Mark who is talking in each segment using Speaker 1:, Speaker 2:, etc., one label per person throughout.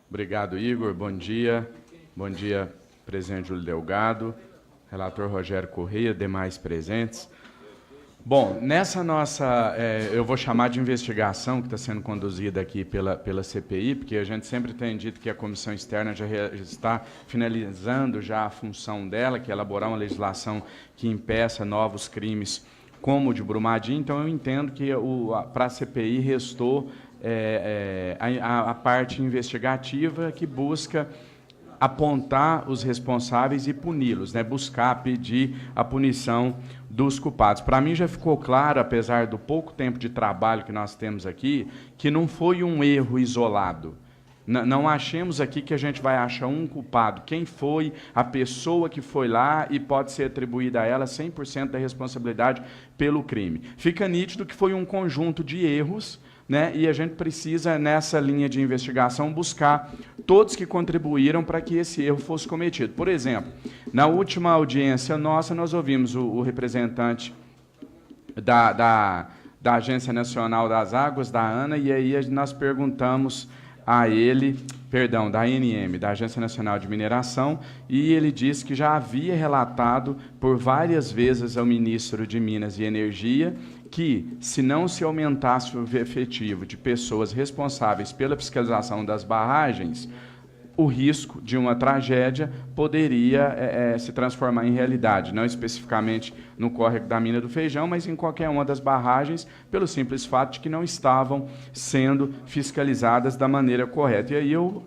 Speaker 1: Obrigado, Igor. Bom dia. Bom dia, presidente Júlio Delgado, relator Rogério Correia, demais presentes. Bom, nessa nossa, eu vou chamar de investigação que está sendo conduzida aqui pela CPI, porque a gente sempre tem dito que a comissão externa já está finalizando já a função dela, que é elaborar uma legislação que impeça novos crimes como o de Brumadinho. Então, eu entendo que para a CPI restou a parte investigativa que busca apontar os responsáveis e puni-los, né? Buscar pedir a punição dos culpados. Para mim já ficou claro, apesar do pouco tempo de trabalho que nós temos aqui, que não foi um erro isolado. Não achemos aqui que a gente vai achar um culpado. Quem foi a pessoa que foi lá e pode ser atribuída a ela 100% da responsabilidade pelo crime. Fica nítido que foi um conjunto de erros, né? E a gente precisa, nessa linha de investigação, buscar todos que contribuíram para que esse erro fosse cometido. Por exemplo, na última audiência nossa, nós ouvimos o representante da Agência Nacional das Águas, da ANA, e aí nós perguntamos a ele, perdão, da ANM, da Agência Nacional de Mineração, e ele disse que já havia relatado por várias vezes ao ministro de Minas e Energia que, se não se aumentasse o efetivo de pessoas responsáveis pela fiscalização das barragens, o risco de uma tragédia poderia se transformar em realidade, não especificamente no córrego da Mina do Feijão, mas em qualquer uma das barragens, pelo simples fato de que não estavam sendo fiscalizadas da maneira correta. E aí eu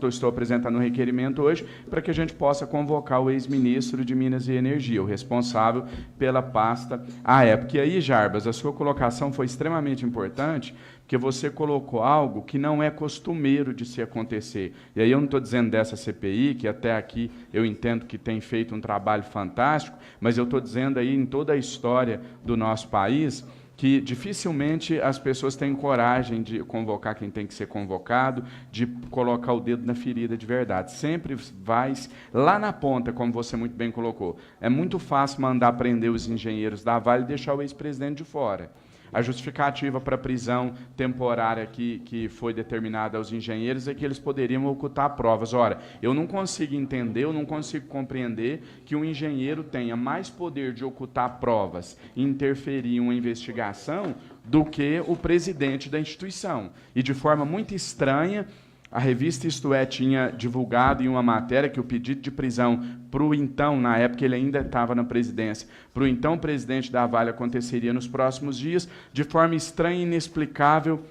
Speaker 1: estou apresentando um requerimento hoje para que a gente possa convocar o ex-ministro de Minas e Energia, o responsável pela pasta à época. E aí, Jarbas, a sua colocação foi extremamente importante, porque você colocou algo que não é costumeiro de se acontecer. E aí eu não estou dizendo dessa CPI, que até aqui eu entendo que tem feito um trabalho fantástico, mas eu estou dizendo aí em toda a história do nosso país que dificilmente as pessoas têm coragem de convocar quem tem que ser convocado, de colocar o dedo na ferida de verdade. Sempre vai lá na ponta, como você muito bem colocou. É muito fácil mandar prender os engenheiros da Vale e deixar o ex-presidente de fora. A justificativa para a prisão temporária que foi determinada aos engenheiros é que eles poderiam ocultar provas. Ora, eu não consigo entender, eu não consigo compreender que um engenheiro tenha mais poder de ocultar provas e interferir em uma investigação do que o presidente da instituição. E, de forma muito estranha, a revista Isto É tinha divulgado em uma matéria que o pedido de prisão para o então, na época ele ainda estava na presidência, para o então presidente da Vale aconteceria nos próximos dias. De forma estranha e inexplicável,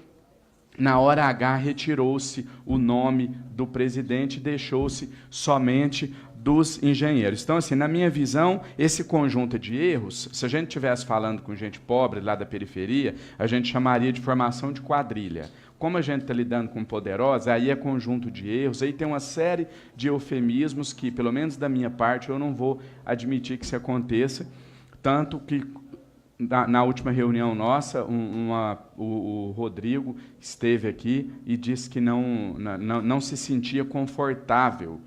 Speaker 1: na hora H retirou-se o nome do presidente e deixou-se somente dos engenheiros. Então, assim, na minha visão, esse conjunto de erros, se a gente estivesse falando com gente pobre lá da periferia, a gente chamaria de formação de quadrilha. Como a gente está lidando com poderosa, aí é conjunto de erros, aí tem uma série de eufemismos que, pelo menos da minha parte, eu não vou admitir que isso aconteça, tanto que na última reunião nossa, o Rodrigo esteve aqui e disse que não se sentia confortável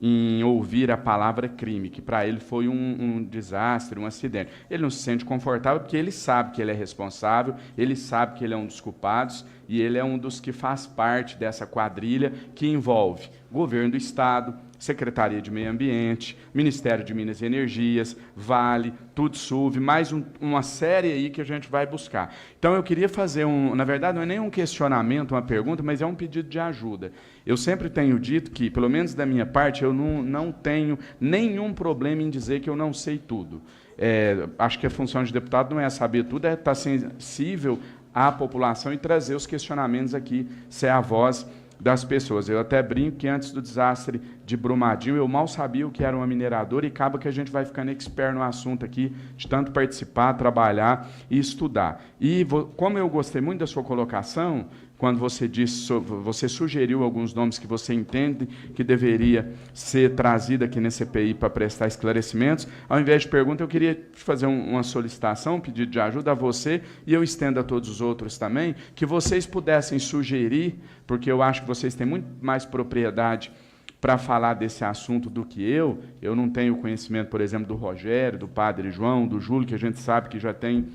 Speaker 1: em ouvir a palavra crime, que para ele foi um desastre, um acidente. Ele não se sente confortável porque ele sabe que ele é responsável, ele sabe que ele é um dos culpados e ele é um dos que faz parte dessa quadrilha que envolve governo do Estado, Secretaria de Meio Ambiente, Ministério de Minas e Energias, Vale, Tudsuv, mais uma série aí que a gente vai buscar. Então, eu queria fazer na verdade, não é nem um questionamento, uma pergunta, mas é um pedido de ajuda. Eu sempre tenho dito que, pelo menos da minha parte, eu não tenho nenhum problema em dizer que eu não sei tudo. Acho que a função de deputado não é saber tudo, é estar sensível à população e trazer os questionamentos aqui, ser a voz das pessoas. Eu até brinco que antes do desastre de Brumadinho, eu mal sabia o que era uma mineradora e acaba que a gente vai ficando expert no assunto aqui, de tanto participar, trabalhar e estudar. E como eu gostei muito da sua colocação, quando você disse, você sugeriu alguns nomes que você entende que deveria ser trazido aqui na CPI para prestar esclarecimentos, ao invés de pergunta, eu queria fazer uma solicitação, um pedido de ajuda a você, e eu estendo a todos os outros também, que vocês pudessem sugerir, porque eu acho que vocês têm muito mais propriedade para falar desse assunto do que eu não tenho conhecimento, por exemplo, do Rogério, do Padre João, do Júlio, que a gente sabe que já tem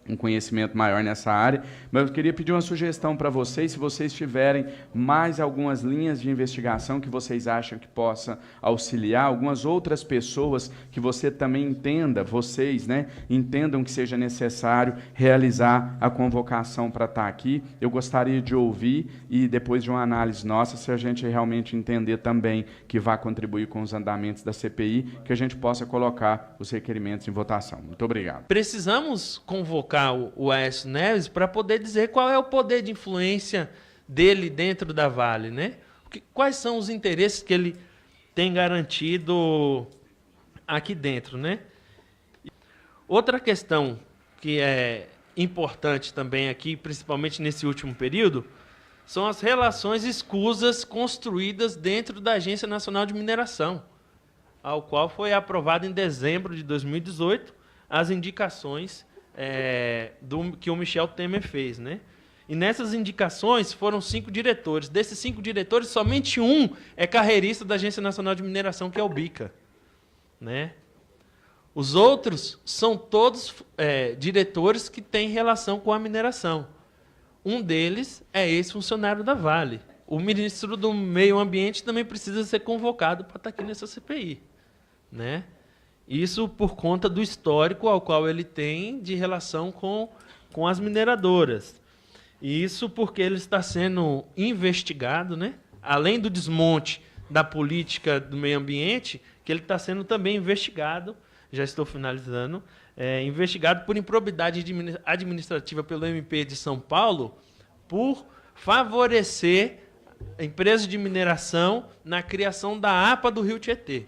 Speaker 1: um conhecimento maior nessa área, mas eu queria pedir uma sugestão para vocês, se vocês tiverem mais algumas linhas de investigação que vocês acham que possa auxiliar, algumas outras pessoas que você também entenda, vocês, né, entendam que seja necessário realizar a convocação para estar aqui. Eu gostaria de ouvir e depois de uma análise nossa, se a gente realmente entender também que vai contribuir com os andamentos da CPI, que a gente possa colocar os requerimentos em votação. Muito obrigado.
Speaker 2: Precisamos convocar o Aécio Neves para poder dizer qual é o poder de influência dele dentro da Vale, né? Quais são os interesses que ele tem garantido aqui dentro, né? Outra questão que é importante também aqui, principalmente nesse último período, são as relações escusas construídas dentro da Agência Nacional de Mineração, ao qual foi aprovado em dezembro de 2018 as indicações que o Michel Temer fez, né? E nessas indicações foram 5 diretores. Desses 5 diretores, somente um é carreirista da Agência Nacional de Mineração, que é o Bica, né? Os outros são todos diretores que têm relação com a mineração. Um deles é ex-funcionário da Vale. O ministro do Meio Ambiente também precisa ser convocado para estar aqui nessa CPI, né? Isso por conta do histórico ao qual ele tem de relação com as mineradoras. E isso porque ele está sendo investigado, né? Além do desmonte da política do meio ambiente, que ele está sendo também investigado, já estou finalizando, investigado por improbidade administrativa pelo MP de São Paulo, por favorecer empresas de mineração na criação da APA do Rio Tietê.